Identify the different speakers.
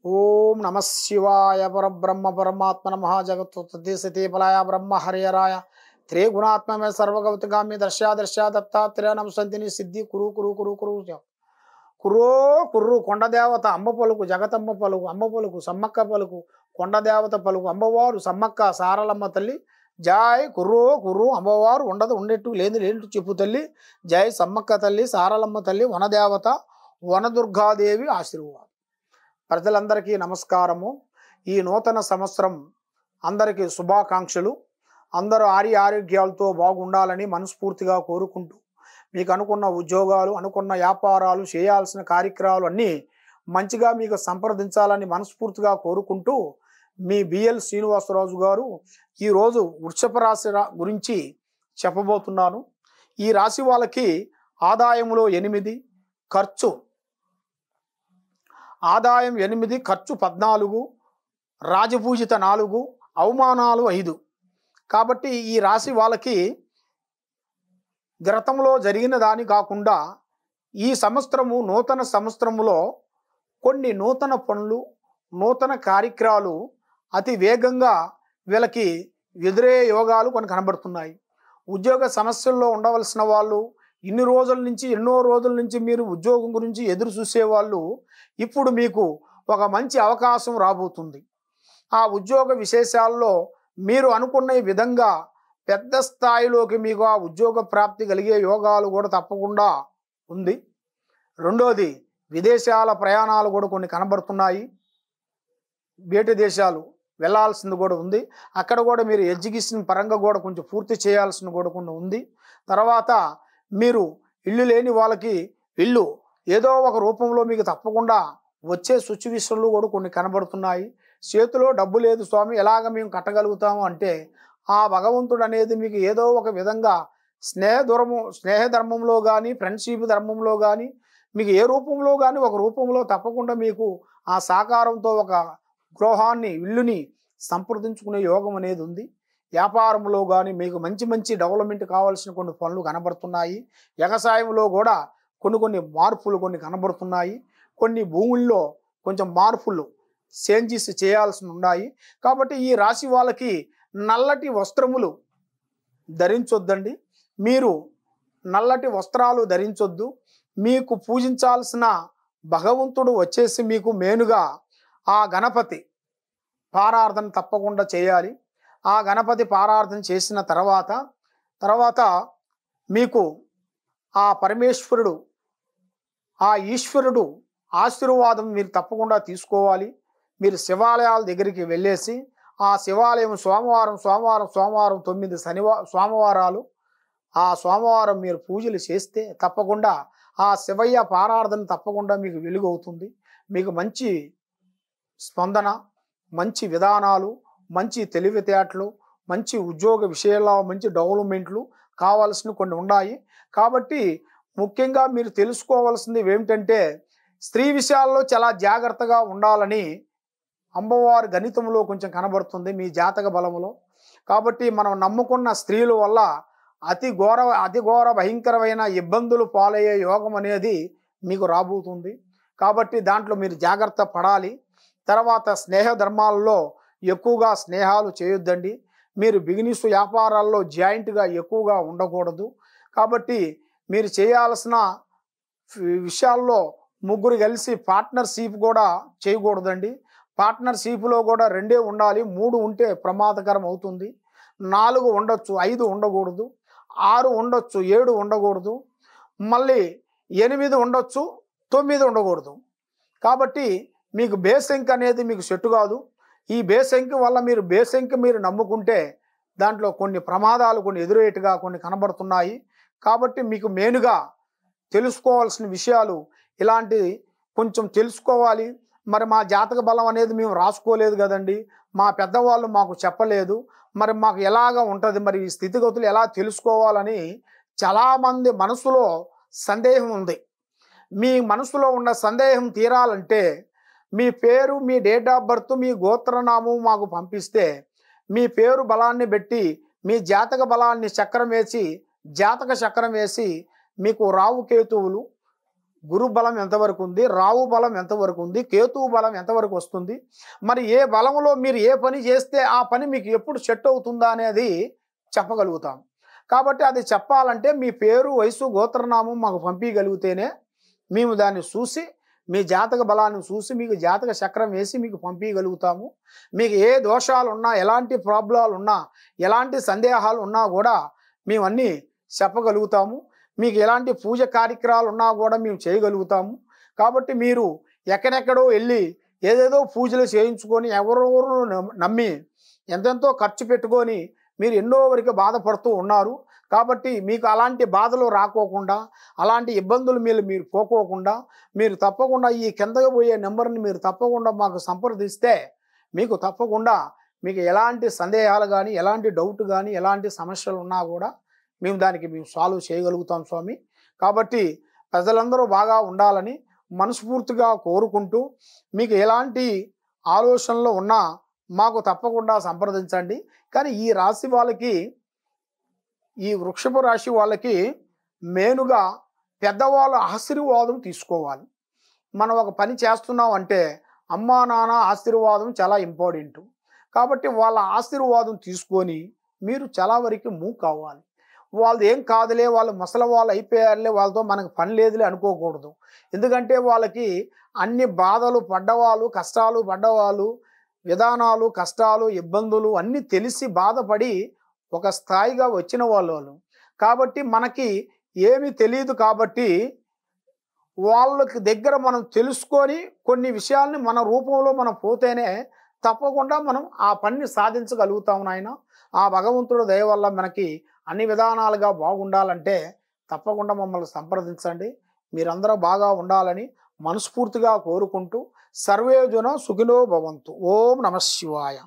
Speaker 1: ఓం నమ శివాయ పరబ్రహ్మ పరమాత్మ మహాజగత్తు సతీఫలాయ బ్రహ్మ హరియరాయ త్రిగుణాత్మమే సర్వగౌతగామి దర్శా దత్తాత్రేయ నమసంతిని సిద్ధి కురు కురు కురు కురు కురో కుర్రు కొండదేవత అమ్మ పలుకు జగతమ్మ పలుకు అమ్మ పలుకు సమ్మక్క పలుకు కొండదేవత పలుకు అమ్మవారు సమ్మక్క సారలమ్మ తల్లి జై కుర్రో కుర్రు అమ్మవారు ఉండదు ఉండేట్టు లేదు లేనట్టు చెప్పు తల్లి జై సమ్మక్క తల్లి సారలమ్మ తల్లి వనదేవత వనదుర్గాదేవి ఆశీర్వాదం. ప్రజలందరికీ నమస్కారము. ఈ నూతన సంవత్సరం అందరికీ శుభాకాంక్షలు. అందరూ ఆరోగ్యాలతో బాగుండాలని మనస్ఫూర్తిగా కోరుకుంటూ మీకు అనుకున్న ఉద్యోగాలు అనుకున్న వ్యాపారాలు చేయాల్సిన కార్యక్రమాలు అన్నీ మంచిగా మీకు సంప్రదించాలని మనస్ఫూర్తిగా కోరుకుంటూ మీ బిఎల్ శ్రీనివాసరాజు గారు ఈరోజు వృషభ రాశి గురించి చెప్పబోతున్నాను. ఈ రాశి వాళ్ళకి ఆదాయంలో 8, ఖర్చు ఆదాయం 8, ఖర్చు 14, రాజపూజిత 4, అవమానాలు 5. కాబట్టి ఈ రాశి వాళ్ళకి గతంలో జరిగిన దాని కాకుండా ఈ సంవత్సరము నూతన సంవత్సరములో కొన్ని నూతన పనులు నూతన కార్యక్రమాలు అతి వేగంగా వీళ్ళకి ఎదురే యోగాలు కొన్ని కనబడుతున్నాయి. ఉద్యోగ సమస్యల్లో ఉండవలసిన వాళ్ళు ఎన్నో రోజుల నుంచి మీరు ఉద్యోగం గురించి ఎదురు చూసేవాళ్ళు ఇప్పుడు మీకు ఒక మంచి అవకాశం రాబోతుంది. ఆ ఉద్యోగ విశేషాల్లో మీరు అనుకున్న విధంగా పెద్ద స్థాయిలోకి మీకు ఆ ఉద్యోగ ప్రాప్తి కలిగే యోగాలు కూడా తప్పకుండా ఉంది. రెండోది, విదేశాల ప్రయాణాలు కూడా కొన్ని కనబడుతున్నాయి. బయట దేశాలు వెళ్ళాల్సింది కూడా ఉంది. అక్కడ కూడా మీరు ఎడ్యుకేషన్ పరంగా కూడా కొంచెం పూర్తి చేయాల్సింది కూడా కొన్ని ఉంది. తర్వాత మీరు ఇల్లు లేని వాళ్ళకి ఇల్లు ఏదో ఒక రూపంలో మీకు తప్పకుండా వచ్చే సిచ్యువేషన్లు కూడా కొన్ని కనబడుతున్నాయి. చేతిలో డబ్బు లేదు స్వామి, ఎలాగ మేము కట్టగలుగుతాము అంటే ఆ భగవంతుడు అనేది మీకు ఏదో ఒక విధంగా స్నేహధర్మంలో కానీ ఫ్రెండ్షిప్ ధర్మంలో కానీ మీకు ఏ రూపంలో కానీ ఒక రూపంలో తప్పకుండా మీకు ఆ సాకారంతో ఒక గృహాన్ని ఇల్లుని సంప్రదించుకునే యోగం అనేది ఉంది. వ్యాపారంలో కానీ మీకు మంచి డెవలప్మెంట్ కావాల్సిన కొన్ని పనులు కనబడుతున్నాయి. వ్యవసాయంలో కూడా కొన్ని మార్పులు కొన్ని కనబడుతున్నాయి. కొన్ని భూముల్లో కొంచెం మార్పులు చేంజెస్ చేయాల్సి ఉన్నాయి. కాబట్టి ఈ రాశి వాళ్ళకి నల్లటి వస్త్రములు ధరించొద్దండి. మీరు నల్లటి వస్త్రాలు ధరించొద్దు. మీకు పూజించాల్సిన భగవంతుడు వచ్చేసి మీకు మేనుగా ఆ గణపతి పారార్థన తప్పకుండా చేయాలి. ఆ గణపతి పారార్థన చేసిన తర్వాత మీకు ఆ పరమేశ్వరుడు ఆ ఈశ్వరుడు ఆశీర్వాదం మీరు తప్పకుండా తీసుకోవాలి. మీరు శివాలయాల దగ్గరికి వెళ్ళేసి ఆ శివాలయం సోమవారం 9 సోమవారాలు ఆ సోమవారం మీరు పూజలు చేస్తే తప్పకుండా ఆ శివయ్య పారార్థన తప్పకుండా మీకు వెలుగవుతుంది. మీకు మంచి స్పందన, మంచి విధానాలు, మంచి తెలివితేటలు, మంచి ఉద్యోగ విషయాల్లో మంచి డెవలప్మెంట్లు కావాల్సిన కొన్ని ఉన్నాయి. కాబట్టి ముఖ్యంగా మీరు తెలుసుకోవాల్సింది ఏమిటంటే స్త్రీ విషయాల్లో చాలా జాగ్రత్తగా ఉండాలని అమ్మవారి గణితంలో కొంచెం కనబడుతుంది మీ జాతక బలములో. కాబట్టి మనం నమ్ముకున్న స్త్రీల వల్ల అతి ఘోర భయంకరమైన ఇబ్బందులు పాలయ్యే యోగం అనేది మీకు రాబోతుంది. కాబట్టి దాంట్లో మీరు జాగ్రత్త పడాలి. తర్వాత స్నేహ ధర్మాలలో ఎక్కువగా స్నేహాలు చేయొద్దండి. మీరు బిజినెస్ వ్యాపారాల్లో జాయింట్గా ఎక్కువగా ఉండకూడదు. కాబట్టి మీరు చేయాల్సిన విషయాల్లో ముగ్గురు కలిసి పార్ట్నర్షిప్ కూడా చేయకూడదండి. పార్ట్నర్షిప్లో కూడా 2 ఉండాలి. 3 ఉంటే ప్రమాదకరం అవుతుంది. 4 ఉండొచ్చు, 5 ఉండకూడదు. 6 ఉండొచ్చు, 7 ఉండకూడదు. మళ్ళీ 8 ఉండొచ్చు, 9 ఉండకూడదు. కాబట్టి మీకు బేసంక్ అనేది మీకు సెట్ కాదు. ఈ బేసంక్ వల్ల మీరు నమ్ముకుంటే దాంట్లో కొన్ని ప్రమాదాలు కొన్ని ఎదురేటుగా కొన్ని కనబడుతున్నాయి. కాబట్టి మీకు మెయిన్గా తెలుసుకోవాల్సిన విషయాలు ఇలాంటి కొంచెం తెలుసుకోవాలి. మరి మా జాతక బలం అనేది మేము రాసుకోలేదు కదండి, మా పెద్దవాళ్ళు మాకు చెప్పలేదు, మరి మాకు ఎలాగ ఉంటుంది, మరి ఈ స్థితిగతులు ఎలా తెలుసుకోవాలని చాలామంది మనసులో సందేహం ఉంది. మీ మనసులో ఉన్న సందేహం తీరాలంటే మీ పేరు, మీ డేట్ ఆఫ్ బర్త్, మీ గోత్రనామం మాకు పంపిస్తే మీ పేరు బలాన్ని బట్టి మీ జాతక బలాన్ని జాతక చక్రం వేసి మీకు రావు కేతువులు గురు బలం ఎంతవరకు ఉంది, రావు బలం ఎంతవరకు ఉంది, కేతువు బలం ఎంతవరకు వస్తుంది, మరి ఏ బలంలో మీరు ఏ పని చేస్తే ఆ పని మీకు ఎప్పుడు సెట్ అవుతుందా అనేది చెప్పగలుగుతాం. కాబట్టి అది చెప్పాలంటే మీ పేరు, వయసు, గోత్రనామం మాకు పంపించగలిగితేనే మేము దాన్ని చూసి మీ జాతక బలాన్ని చూసి మీకు జాతక చక్రం వేసి మీకు పంపించగలుగుతాము. మీకు ఏ దోషాలు ఉన్నా, ఎలాంటి ప్రాబ్లాలు ఉన్నా, ఎలాంటి సందేహాలు ఉన్నా కూడా మేము అన్నీ చెప్పగలుగుతాము. మీకు ఎలాంటి పూజ కార్యక్రమాలు ఉన్నా కూడా మేము చేయగలుగుతాము. కాబట్టి మీరు ఎక్కడెక్కడో వెళ్ళి ఏదేదో పూజలు చేయించుకొని ఎవరెవరు నమ్మి ఎంతెంతో ఖర్చు పెట్టుకొని మీరు ఎన్నో వరకు బాధపడుతూ ఉన్నారు. కాబట్టి మీకు అలాంటి బాధలు రాకోకుండా, అలాంటి ఇబ్బందులు మీరు పోకోకుండా మీరు తప్పకుండా ఈ కిందకి పోయే నెంబర్ని మీరు తప్పకుండా మాకు సంప్రదిస్తే మీకు తప్పకుండా మీకు ఎలాంటి సందేహాలు కానీ, ఎలాంటి డౌట్ కానీ, ఎలాంటి సమస్యలు ఉన్నా కూడా మేము దానికి సాల్వ్ చేయగలుగుతాం స్వామి. కాబట్టి ప్రజలందరూ బాగా ఉండాలని మనస్ఫూర్తిగా కోరుకుంటూ మీకు ఎలాంటి ఆలోచనలు ఉన్నా మాకు తప్పకుండా సంప్రదించండి. కానీ ఈ రాశి వాళ్ళకి, ఈ వృక్షభ రాశి వాళ్ళకి మెయిన్గా పెద్దవాళ్ళ ఆశీర్వాదం తీసుకోవాలి. మనం ఒక పని చేస్తున్నాం అంటే అమ్మా నాన్న ఆశీర్వాదం చాలా ఇంపార్టెంట్. కాబట్టి వాళ్ళ ఆశీర్వాదం తీసుకొని మీరు చాలా వరకు మూవ్ కావాలి. వాళ్ళు ఏం కాదులే, వాళ్ళు ముసలి వాళ్ళు అయిపోయారులే, వాళ్ళతో మనకు పని లేదులే అనుకోకూడదు. ఎందుకంటే వాళ్ళకి అన్ని బాధలు పడ్డవాళ్ళు, కష్టాలు పడ్డవాళ్ళు, విధానాలు, కష్టాలు, ఇబ్బందులు అన్నీ తెలిసి బాధపడి ఒక స్థాయిగా వచ్చిన వాళ్ళు. కాబట్టి మనకి ఏమీ తెలియదు. కాబట్టి వాళ్ళకి దగ్గర మనం తెలుసుకొని కొన్ని విషయాల్ని మన రూపంలో మనం పోతేనే తప్పకుండా మనం ఆ పనిని సాధించగలుగుతాం నాయన. ఆ భగవంతుడు దయ వల్ల మనకి అన్ని విధానాలుగా బాగుండాలంటే తప్పకుండా మమ్మల్ని సంప్రదించండి. మీరందరూ బాగా ఉండాలని మనస్ఫూర్తిగా కోరుకుంటూ సర్వే జన సుఖినో భవంతు. ఓం నమః శివాయ.